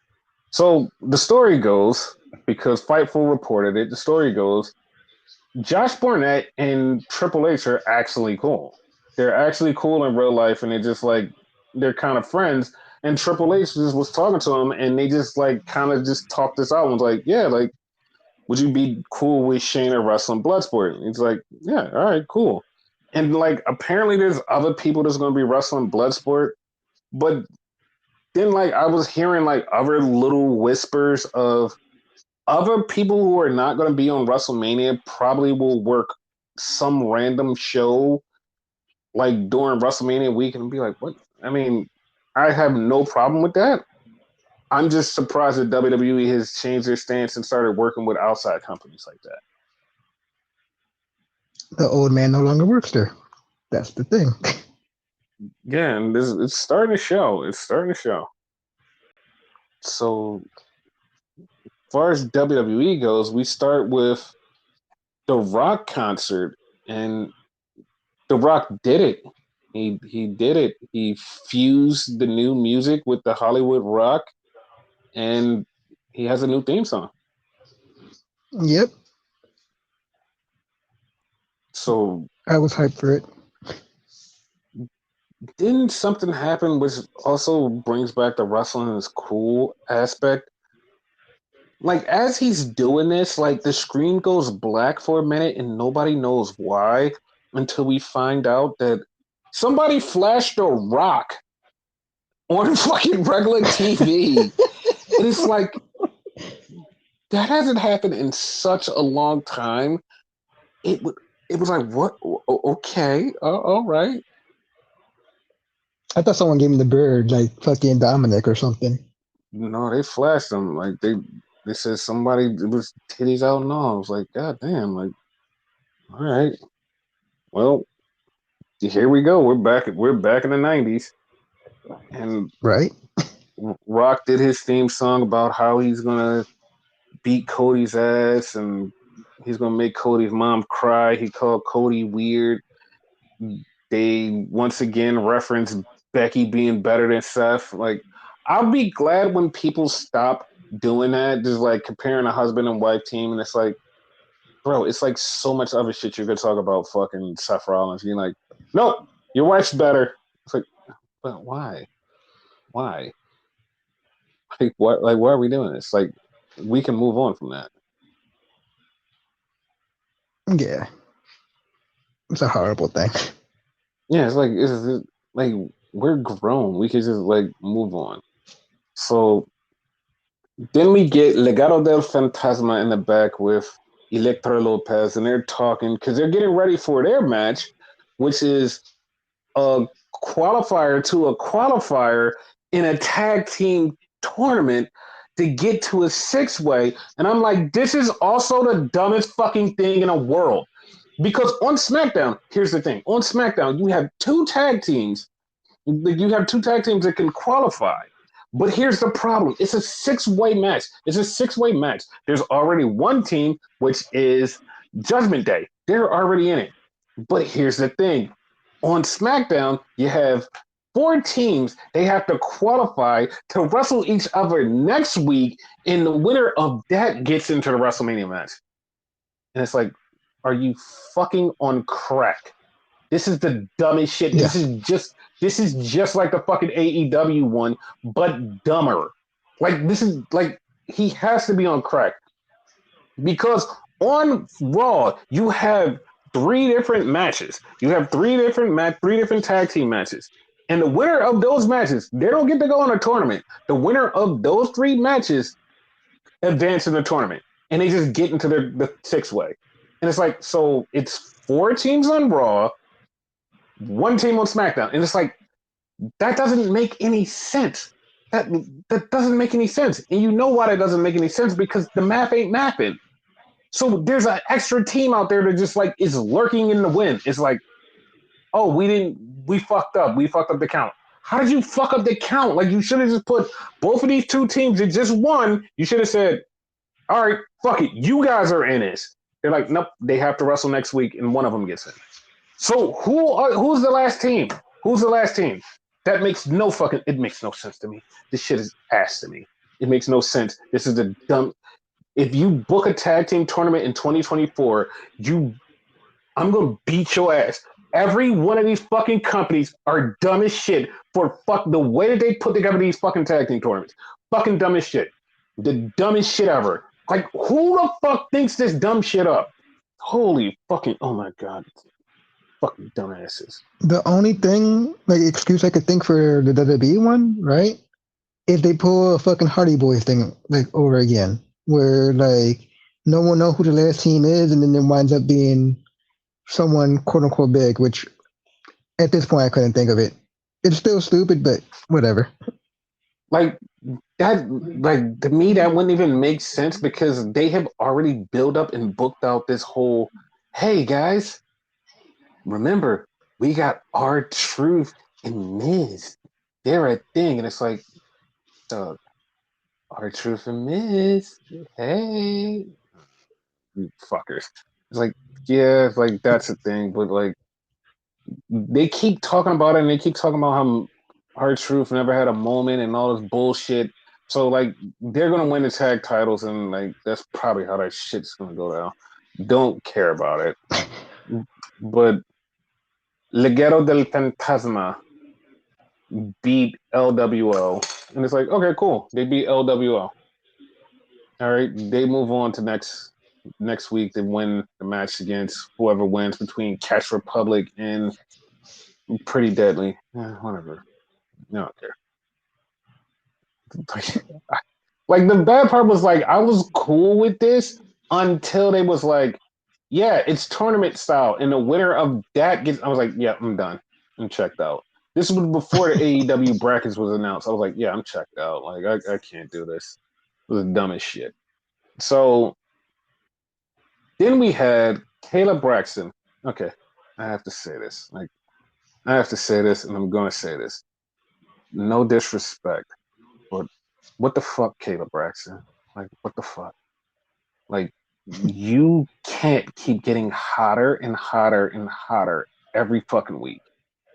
So the story goes, because Fightful reported it, the story goes, Josh Barnett and Triple H are actually cool. They're actually cool in real life, and they're kind of friends. And Triple H just was talking to him, and they just like kind of just talked this out and was like, yeah, like, would you be cool with Shayna wrestling Bloodsport? And he's like, yeah, all right, cool. And like, apparently, there's other people that's going to be wrestling Bloodsport, but then like I was hearing like other little whispers of other people who are not going to be on WrestleMania probably will work some random show like during WrestleMania week and be like, what? I mean, I have no problem with that. I'm just surprised that WWE has changed their stance and started working with outside companies like that. The old man no longer works there. That's the thing. Yeah, and it's starting to show. It's starting to show. So, as far as WWE goes, we start with the Rock concert, and The Rock did it. He did it. He fused the new music with the Hollywood rock, and he has a new theme song. Yep, So I was hyped for it. didn't something happen which also brings back the wrestling's cool aspect? Like as he's doing this, like the screen goes black for a minute and nobody knows why until we find out that somebody flashed a rock on fucking regular TV. And it's like that hasn't happened in such a long time. It it was like what? Okay, all right. I thought someone gave me the bird, like fucking Dominic or something. No, they flashed them like they said somebody it was titties out and all. I was like, God damn, like all right. Well, here we go. We're back in the 90s. And Right? Rock did his theme song about how he's gonna beat Cody's ass and he's gonna make Cody's mom cry. He called Cody weird. They once again reference Becky being better than Seth. Like, I'll be glad when people stop doing that, just like comparing a husband and wife team, and it's like, bro, it's like so much other shit you could talk about fucking Seth Rollins. Being like, nope, your wife's better. It's like, but why? Why? Like, what? Like, why are we doing this? Like, we can move on from that. Yeah. It's a horrible thing. Yeah, it's like we're grown. We can just like move on. So then we get Legado del Fantasma in the back with Electra Lopez, and they're talking because they're getting ready for their match, which is a qualifier to a qualifier in a tag team tournament to get to a six-way. And I'm like, this is also the dumbest fucking thing in the world. Because on SmackDown, here's the thing: on SmackDown, you have two tag teams. You have two tag teams that can qualify. But here's the problem: it's a six-way match. It's a six-way match. There's already one team, which is Judgment Day. They're already in it. But here's the thing: on SmackDown, you have four teams. They have to qualify to wrestle each other next week, and the winner of that gets into the WrestleMania match. And it's like, are you fucking on crack? This is the dumbest shit. Yeah. This is just like the fucking AEW one, but dumber. Like this is like he has to be on crack because on Raw you have three different matches. You have three different tag team matches, and the winner of those matches they don't get to go in a tournament. The winner of those three matches advance in the tournament, and they just get into the six way. And it's like so it's four teams on Raw, one team on SmackDown, and it's like that doesn't make any sense. That that doesn't make any sense, and you know why that doesn't make any sense because the math ain't mapping. So there's an extra team out there that just like is lurking in the wind. It's like, oh, we fucked up. We fucked up the count. How did you fuck up the count? Like you should have just put both of these two teams that just won. You should have said, all right, fuck it, you guys are in this. They're like, nope, they have to wrestle next week, and one of them gets in. So who's the last team? Who's the last team? That makes no fucking. It makes no sense to me. This shit is ass to me. It makes no sense. This is a dumb. If you book a tag team tournament in 2024, I'm gonna beat your ass. Every one of these fucking companies are dumb as shit for the way that they put together these fucking tag team tournaments. Fucking dumb as shit. The dumbest shit ever. Like, who the fuck thinks this dumb shit up? Holy fucking, oh my god. Fucking dumbasses. The only thing, like, excuse I could think for the WWE one, right? If they pull a fucking Hardy Boys thing, like, over again, where, like, no one know who the last team is, and then it winds up being someone quote unquote big, which at this point I couldn't think of it. It's still stupid, but whatever. Like, that, like, to me, that wouldn't even make sense because they have already built up and booked out this whole, hey guys, remember, we got R-Truth and Miz. They're a thing. And it's like, Doug, R-Truth and Miz. Hey, you fuckers. It's like, yeah, it's like that's a thing, but like they keep talking about it and they keep talking about how R-Truth never had a moment and all this bullshit. So like they're gonna win the tag titles and like that's probably how that shit's gonna go down. Don't care about it. But Legado del Fantasma beat LWO. And it's like, okay, cool. They beat LWO. All right. They move on to next week. They win the match against whoever wins between Catch Republic and Pretty Deadly. Whatever. I don't care. Like the bad part was like I was cool with this until they was like, yeah, it's tournament style, and the winner of that gets. I was like, yeah, I'm done. I'm checked out. This was before the AEW brackets was announced. I was like, yeah, I'm checked out. Like I can't do this. It was dumb as shit. So then we had Caleb Braxton. Okay, I have to say this. Like I have to say this, and I'm going to say this. No disrespect, but what the fuck, Caleb Braxton? Like what the fuck? Like you can't keep getting hotter and hotter and hotter every fucking week.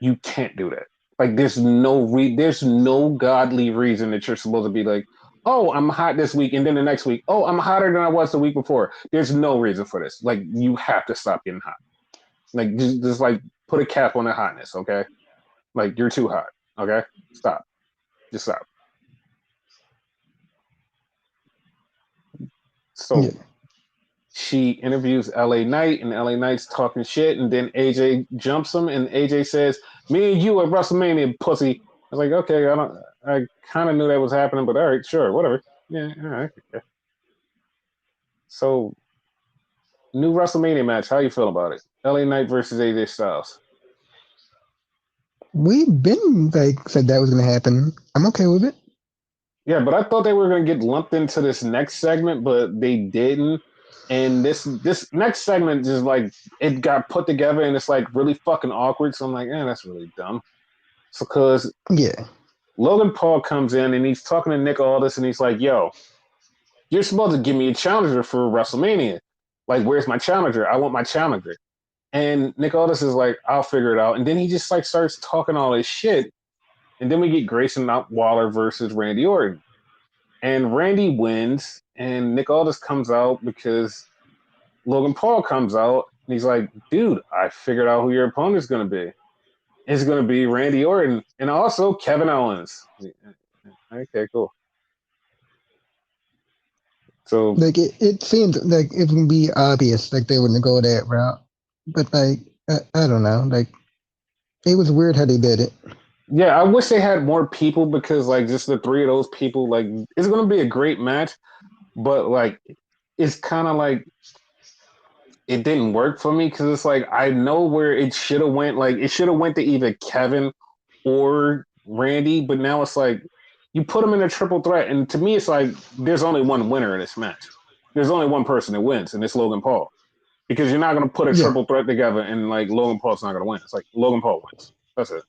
You can't do that. Like there's no godly reason that you're supposed to be like, oh, I'm hot this week, and then the next week, oh, I'm hotter than I was the week before. There's no reason for this. Like you have to stop getting hot. Like just like put a cap on the hotness, okay? Like you're too hot. Okay? Stop. Just stop. Yeah. So she interviews LA Knight, and LA Knight's talking shit, and then AJ jumps him, and AJ says, "Me and you at WrestleMania, pussy." I was like, okay, I kind of knew that was happening, but all right, sure, whatever. Yeah, all right. Okay. So, new WrestleMania match. How you feel about it? LA Knight versus AJ Styles. We've been like said that was gonna happen. I'm okay with it. Yeah, but I thought they were going to get lumped into this next segment, but they didn't. And this next segment just like it got put together, and it's like really fucking awkward. So I'm like, that's really dumb. So because Yeah. Logan Paul comes in and he's talking to Nick Aldis, and he's like, "Yo, you're supposed to give me a challenger for WrestleMania. Like, where's my challenger? I want my challenger." And Nick Aldis is like, "I'll figure it out." And then he just like starts talking all this shit, and then we get Grayson Waller versus Randy Orton, and Randy wins, and Nick Aldis comes out because Logan Paul comes out, and he's like, "Dude, I figured out who your opponent's going to be. It's going to be Randy Orton, and also Kevin Owens." Okay, cool. So Like it seemed like it would be obvious like they wouldn't go that route. But like I don't know. Like it was weird how they did it. yeah, I wish they had more people because like just the three of those people, like it's gonna be a great match, but like it's kind of like it didn't work for me because it's like I know where it should have went. Like it should have went to either Kevin or Randy, but now it's like you put them in a triple threat, and to me, it's like there's only one winner in this match. There's only one person that wins, and it's Logan Paul. Because you're not gonna put a Yeah. triple threat together and like Logan Paul's not gonna win. It's like Logan Paul wins. That's it.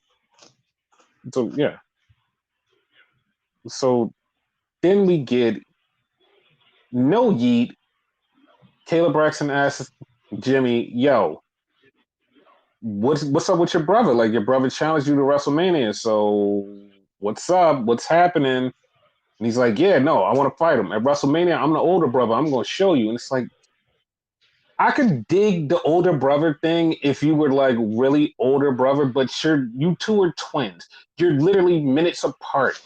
So yeah. So then we get no yeet. Caleb Braxton asks Jimmy, yo, what's up with your brother? Like your brother challenged you to WrestleMania, so what's up? What's happening? And he's like, yeah, no, I want to fight him at WrestleMania. I'm the older brother. I'm going to show you. And it's like, I could dig the older brother thing if you were like really older brother, but you two are twins. You're literally minutes apart.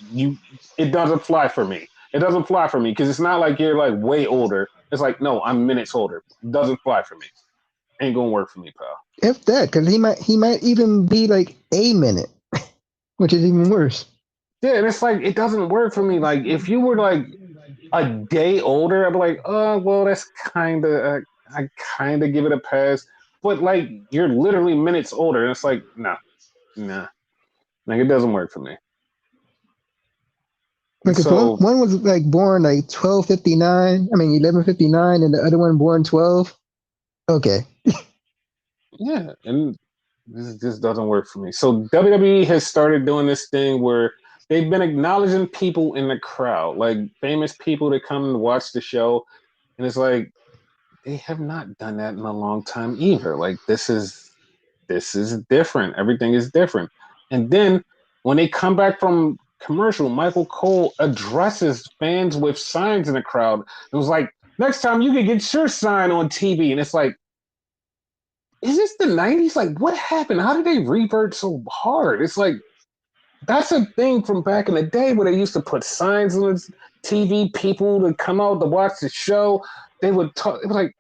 It doesn't fly for me. It doesn't fly for me because it's not like you're like way older. It's like no, I'm minutes older. It doesn't fly for me. Ain't gonna work for me, pal. If that, because he might even be like a minute, which is even worse. Yeah, and it's like it doesn't work for me. Like if you were like a day older, I'd be like, oh well, that's kind of I kind of give it a pass. But like you're literally minutes older, and it's like nah, like it doesn't work for me. Because one So one was like born like 1259. I mean 1159, and the other one born 12. Okay. yeah, and this just doesn't work for me. So WWE has started doing this thing where they've been acknowledging people in the crowd, like famous people that come and watch the show, and it's like they have not done that in a long time either. Like this is different. Everything is different. And then when they come back from commercial, Michael Cole addresses fans with signs in the crowd. It was like, next time you can get your sign on TV. And it's like, is this the 90s? Like, what happened? How did they revert so hard? It's like, that's a thing from back in the day where they used to put signs on the TV, people to come out to watch the show. They would talk. It was like,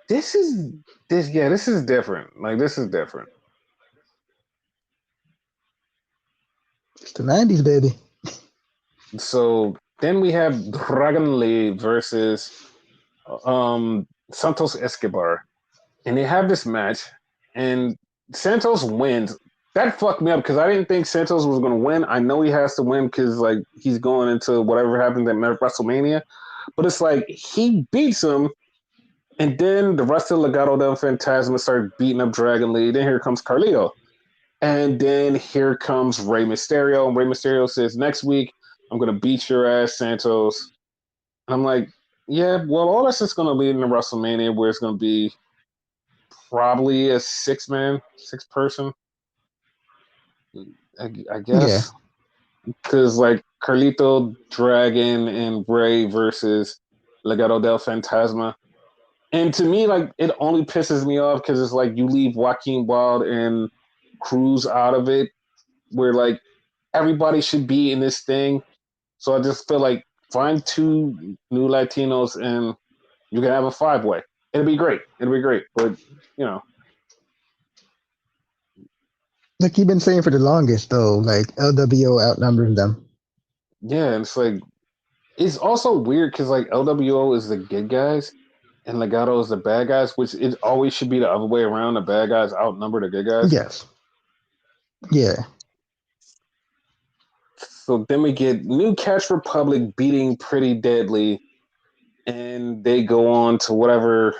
this is this is different. Like, this is different. It's the 90s, baby. So then we have Dragon Lee versus Santos Escobar, and they have this match, and Santos wins. That fucked me up because I didn't think Santos was going to win. I know he has to win because like he's going into whatever happened at WrestleMania, but it's like he beats him, and then the rest of Legado del Fantasma started beating up Dragon Lee. Then here comes Carlito. And then here comes Rey Mysterio. And Rey Mysterio says, next week, I'm going to beat your ass, Santos. And I'm like, yeah, well, all this is going to lead into WrestleMania where it's going to be probably a six person, I Yeah. guess. Because like Carlito, Dragon, and Rey versus Legado del Fantasma. And to me, like, it only pisses me off because it's like you leave Joaquin Wild and Cruz out of it, where like everybody should be in this thing. So I just feel like find two new Latinos and you can have a five-way. It'll be great. It'll be great. But you know, Like you've been saying for the longest, though, like LWO outnumbers them. yeah, and it's like it's also weird because like LWO is the good guys and Legado is the bad guys, which it always should be the other way around. The bad guys outnumber the good guys. Yes. Yeah. So then we get New Catch Republic beating Pretty Deadly, and they go on to whatever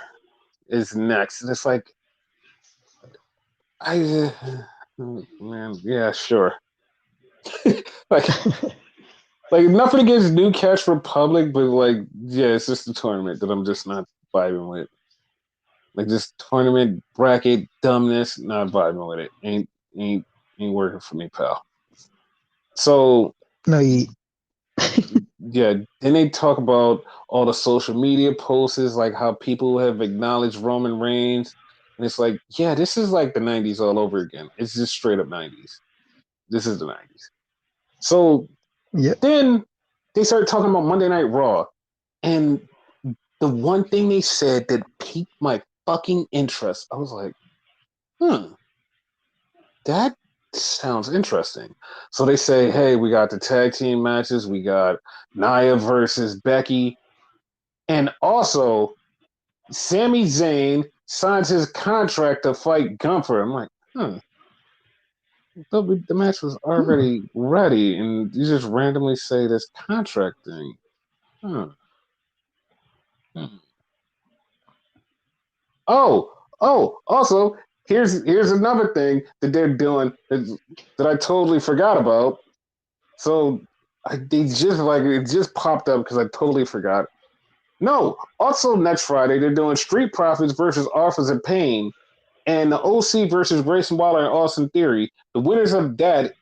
is next. And it's like, man, yeah, sure. like, like nothing against New Catch Republic, but like, yeah, it's just a tournament that I'm just not vibing with. Like this tournament bracket dumbness, not vibing with it. Ain't working for me, pal. So No, you, yeah, then they talk about all the social media posts, like how people have acknowledged Roman Reigns, and it's like, yeah, this is like the '90s all over again. It's just straight up '90s. This is the '90s. So yep. then they started talking about Monday Night Raw, and the one thing they said that piqued my fucking interest, I was like, that sounds interesting. So they say, hey, we got the tag team matches, we got Nia versus Becky, and also Sami Zayn signs his contract to fight Gunther. I'm like, the match was Hmm. already ready, and you just randomly say this contract thing. Hmm. Hmm. Also, here's another thing that they're doing that I totally forgot about. So they just like it just popped up because I totally forgot. No, also next Friday they're doing Street Profits versus Authors of Pain, and the OC versus Grayson Waller and Austin Theory. The winners of that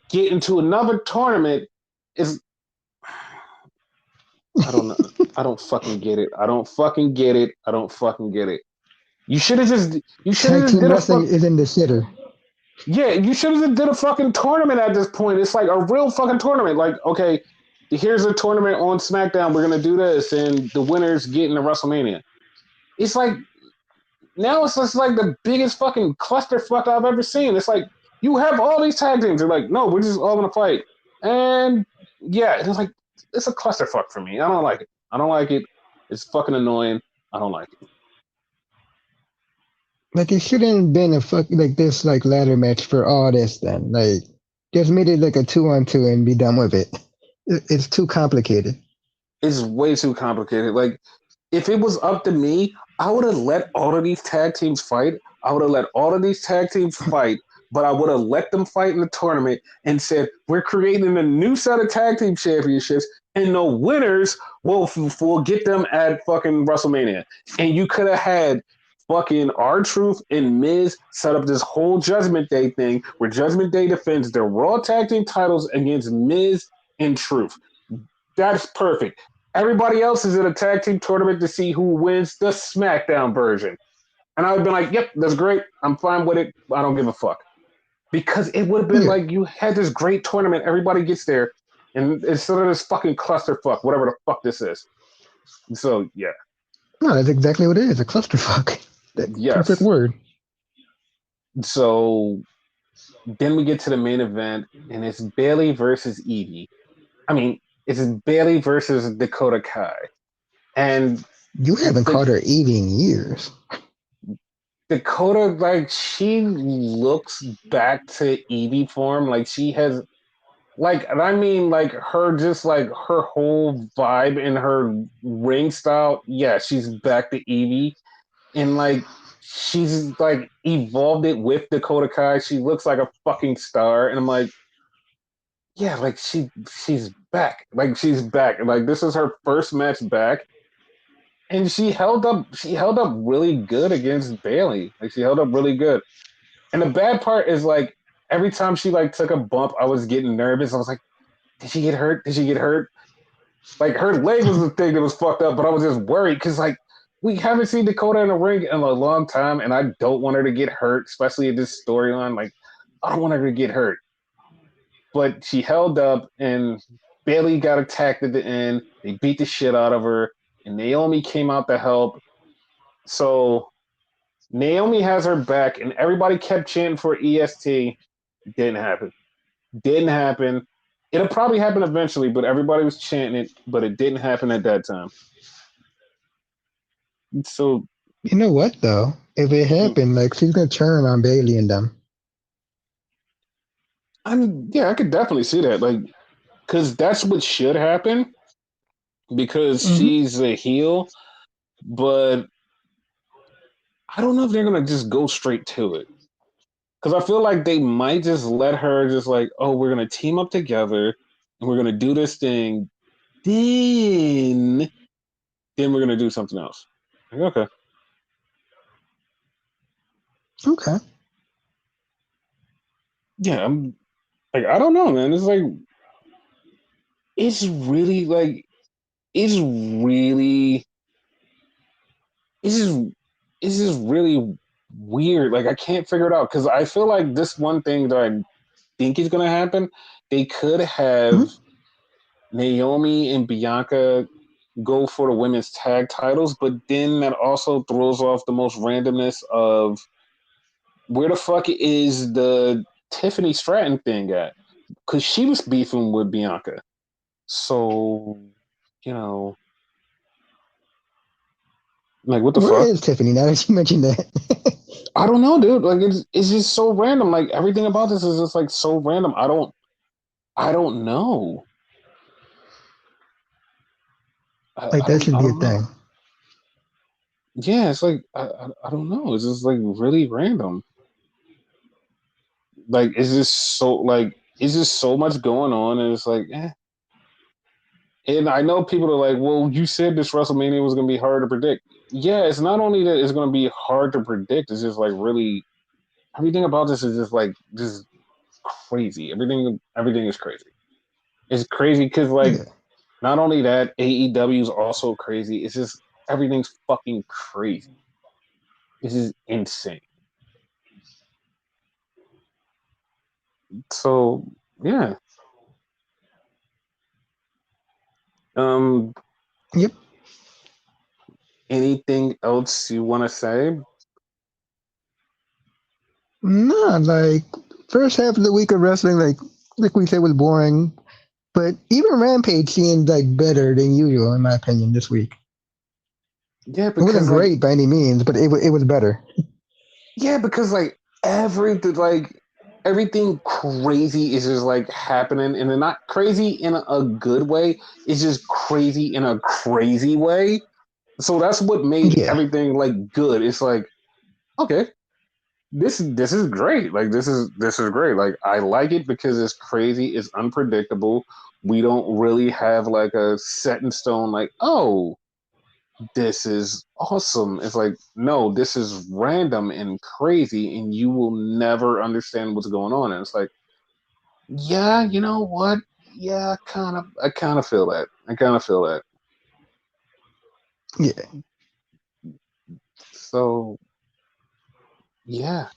get into another tournament. Is I don't know. I don't fucking get it. I don't fucking get it. I don't fucking get it. You should have just. You should have Tag just team did a wrestling fuck. is in the shitter. Yeah, you should have just did a fucking tournament at this point. It's like a real fucking tournament. Like, okay, here's a tournament on SmackDown. We're gonna do this, and the winners get into WrestleMania. It's like now it's just like the biggest fucking clusterfuck I've ever seen. It's like you have all these tag teams. They're like, no, we're just all gonna fight, and yeah, it's like it's a clusterfuck for me. I don't like it. I don't like it. It's fucking annoying. I don't like it. Like it shouldn't have been a fuck like this like ladder match for all this then. Like just made it like a 2-on-2 and be done with it. It's too complicated. It's way too complicated. Like if it was up to me, I would have let all of these tag teams fight. I would have let all of these tag teams fight, but I would have let them fight in the tournament and said, we're creating a new set of tag team championships, and the winners will get them at fucking WrestleMania. And you could have had fucking R-Truth and Miz set up this whole Judgment Day thing where Judgment Day defends their Raw Tag Team titles against Miz and Truth. That's perfect. Everybody else is in a tag team tournament to see who wins the SmackDown version. And I would have been like, yep, that's great. I'm fine with it. I don't give a fuck. Because it would have been Yeah. like you had this great tournament, everybody gets there, and instead of this fucking clusterfuck, whatever the fuck this is. So yeah. No, that's exactly what it is. A clusterfuck. That perfect Yes. word. So then we get to the main event, and it's Bayley versus Evie. I mean, it's Bayley versus Dakota Kai. And You haven't the called her Evie in years. Dakota, like, she looks back to Evie form. Like, she has, like, and I mean, like, her just like her whole vibe and her ring style. Yeah, she's back to Evie. And, like, she's, like, evolved it with Dakota Kai. She looks like a fucking star. And I'm like, yeah, like, she's back. Like, she's back. Like, this is her first match back. And she held up really good against Bayley. Like, she held up really good. And the bad part is like every time she like took a bump, I was getting nervous. I was like, did she get hurt? Did she get hurt? Like her leg was the thing that was fucked up, but I was just worried because like we haven't seen Dakota in the ring in a long time, and I don't want her to get hurt, especially in this storyline. Like I don't want her to get hurt. But she held up, and Bayley got attacked at the end. They beat the shit out of her, and Naomi came out to help. So Naomi has her back, and everybody kept chanting for EST. Didn't happen. Didn't happen. It'll probably happen eventually, but everybody was chanting it, but it didn't happen at that time. So, You know what though? If it happened, like she's gonna turn on Bailey and them. I could definitely see that. Like, because that's what should happen because Mm-hmm. she's a heel, but I don't know if they're going to just go straight to it. Because I feel like they might just let her just like, oh, we're going to team up together and we're going to do this thing. Then, then we're going to do something else. Like, okay. Okay. Yeah, I'm like, I don't know, man. It's like, it's really like, it's really, it's just, it's just really weird. Like, I can't figure it out because I feel like this one thing that I think is going to happen, they could have Mm-hmm. Naomi and Bianca go for the women's tag titles, but then that also throws off the most randomness of where the fuck is the Tiffany Stratton thing at? Because she was beefing with Bianca. So, you know, like what the Where fuck? is Tiffany? Now that you mentioned that. I don't know, dude. Like it's just so random. Like everything about this is just like so random. I don't know. Like that should I be a don't thing. know. Yeah, it's like I don't know. It's just like really random. Like it's just so much going on, and it's like, eh. And I know people are like, well, you said this WrestleMania was gonna be hard to predict. yeah, it's not only that it's going to be hard to predict. It's just like really everything about this is just like just crazy. Everything is crazy. It's crazy because like Yeah, not only that, AEW is also crazy. It's just everything's fucking crazy. This is insane. So yeah. Um. yep. Anything else you want to say? Nah, like first half of the week of wrestling, like we said, was boring. But even Rampage seemed like better than usual, in my opinion, this week. Yeah, It wasn't because like great by any means, but it was better. yeah, because like everything crazy is just like happening, and they're not crazy in a good way. It's just crazy in a crazy way. So that's what made Yeah, everything like good. It's like okay, this is great. Like this is great. Like I like it because it's crazy. It's unpredictable. We don't really have like a set in stone. Like oh, this is awesome. It's like, no, this is random and crazy, and you will never understand what's going on. And it's like, yeah, you know what? Yeah, I kind of feel that. I kind of feel that. yeah. So, yeah.